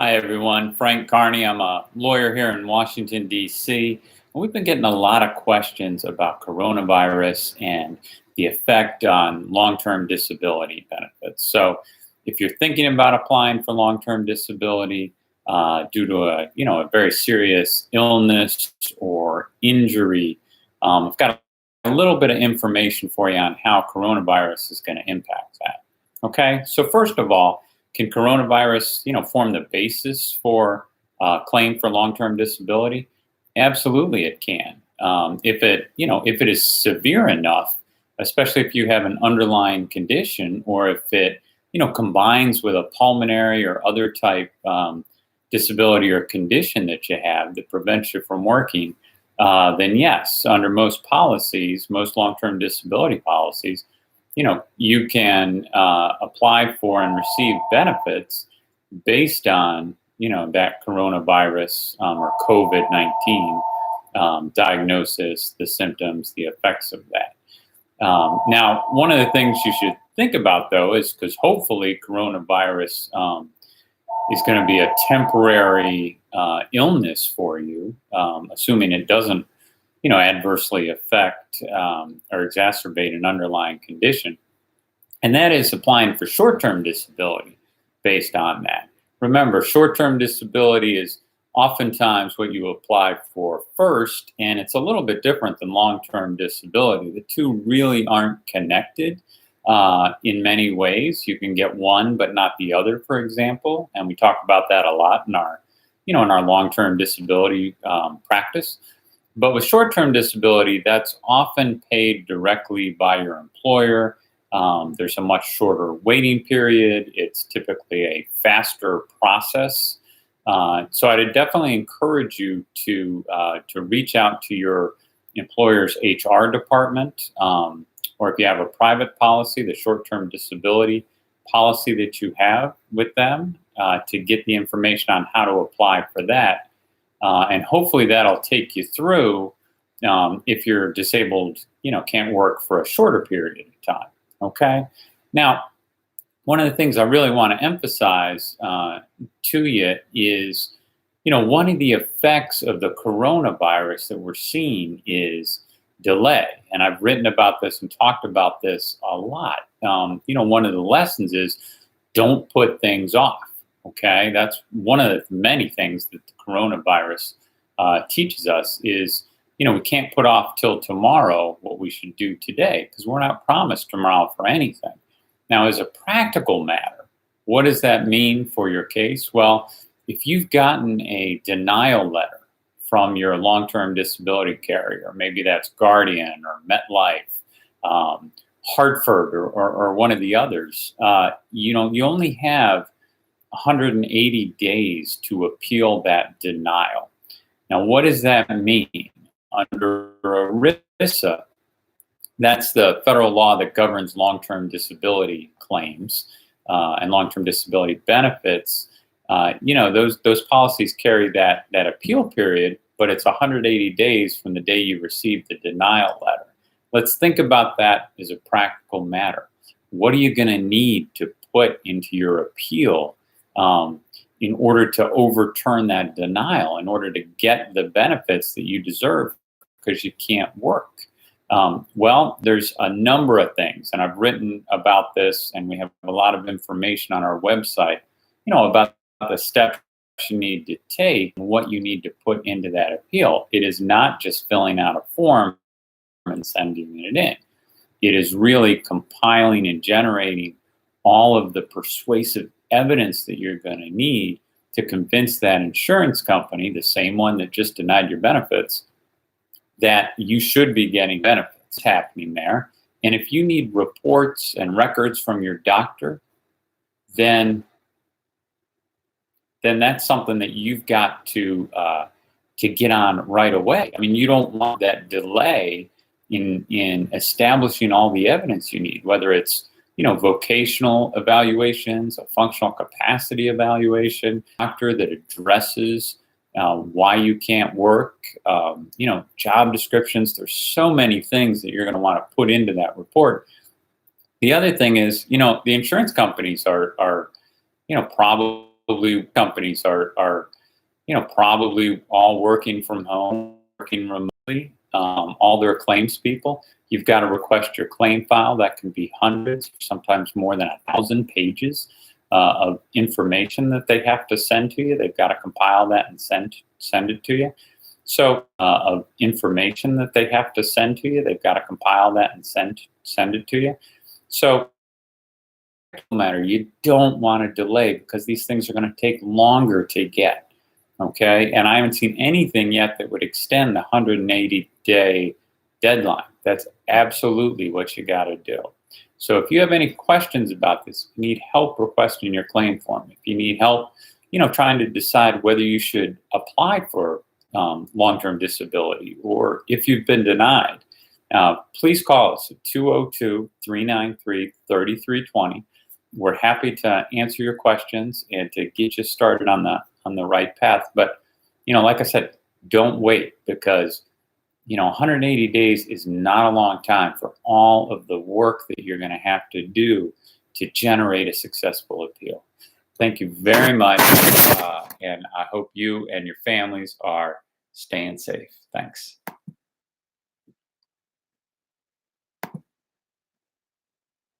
Hi, everyone. Frank Carney. I'm a lawyer here in Washington, D.C. And we've been getting a lot of questions about coronavirus and the effect on long-term disability benefits. So if you're thinking about applying for long-term disability due to a very serious illness or injury, I've got a little bit of information for you on how coronavirus is going to impact that. Okay, so first of all, can coronavirus, form the basis for claim for long-term disability? Absolutely, it can. If it is severe enough, especially if you have an underlying condition, or if it, combines with a pulmonary or other type disability or condition that you have that prevents you from working, then yes, under most policies, most long-term disability policies, you can apply for and receive benefits based on, that coronavirus or COVID-19 diagnosis, the symptoms, the effects of that. Now, one of the things you should think about, though, is because hopefully coronavirus is going to be a temporary illness for you, assuming it doesn't adversely affect or exacerbate an underlying condition. And that is applying for short-term disability based on that. Remember, short-term disability is oftentimes what you apply for first, and it's a little bit different than long-term disability. The two really aren't connected in many ways. You can get one but not the other, for example, and we talk about that a lot in our long-term disability practice. But with short-term disability, that's often paid directly by your employer. There's a much shorter waiting period. It's typically a faster process. So I'd definitely encourage you to reach out to your employer's HR department, or if you have a private policy, the short-term disability policy that you have with them, to get the information on how to apply for that. And hopefully that'll take you through if you're disabled, can't work for a shorter period of time. Okay. Now, one of the things I really want to emphasize to you is, one of the effects of the coronavirus that we're seeing is delay. And I've written about this and talked about this a lot. One of the lessons is don't put things off. Okay, that's one of the many things that the coronavirus teaches us is, we can't put off till tomorrow what we should do today because we're not promised tomorrow for anything. Now, as a practical matter, what does that mean for your case? Well, if you've gotten a denial letter from your long-term disability carrier, maybe that's Guardian or MetLife, Hartford, or one of the others, you only have 180 days to appeal that denial. Now, what does that mean? Under ERISA, that's the federal law that governs long-term disability claims and long-term disability benefits. Those policies carry that appeal period, but it's 180 days from the day you receive the denial letter. Let's think about that as a practical matter. What are you going to need to put into your appeal in order to overturn that denial, in order to get the benefits that you deserve because you can't work? Well, there's a number of things, and I've written about this, and we have a lot of information on our website, about the steps you need to take and what you need to put into that appeal. It is not just filling out a form and sending it in. It is really compiling and generating all of the persuasive evidence that you're going to need to convince that insurance company, the same one that just denied your benefits, that you should be getting benefits happening there. And if you need reports and records from your doctor, then that's something that you've got to get on right away. I mean, you don't want that delay in establishing all the evidence you need, whether it's vocational evaluations, a functional capacity evaluation, doctor that addresses why you can't work, job descriptions. There's so many things that you're going to want to put into that report. The other thing is, the insurance companies are probably Probably companies are probably all working from home, working remotely. All their claims people, you've got to request your claim file. That can be hundreds, sometimes more than 1,000 pages of information that they have to send to you. They've got to compile that and send it to you. So of information that they have to send to you, they've got to compile that and send it to you. So matter, you don't want to delay because these things are going to take longer to get. Okay, and I haven't seen anything yet that would extend the 180-day deadline. That's absolutely what you got to do. So if you have any questions about this, if you need help requesting your claim form, if you need help, trying to decide whether you should apply for long-term disability or if you've been denied, please call us at 202-393-3320. We're happy to answer your questions and to get you started on the right path. But, like I said, don't wait because, 180 days is not a long time for all of the work that you're going to have to do to generate a successful appeal. Thank you very much. And I hope you and your families are staying safe. Thanks.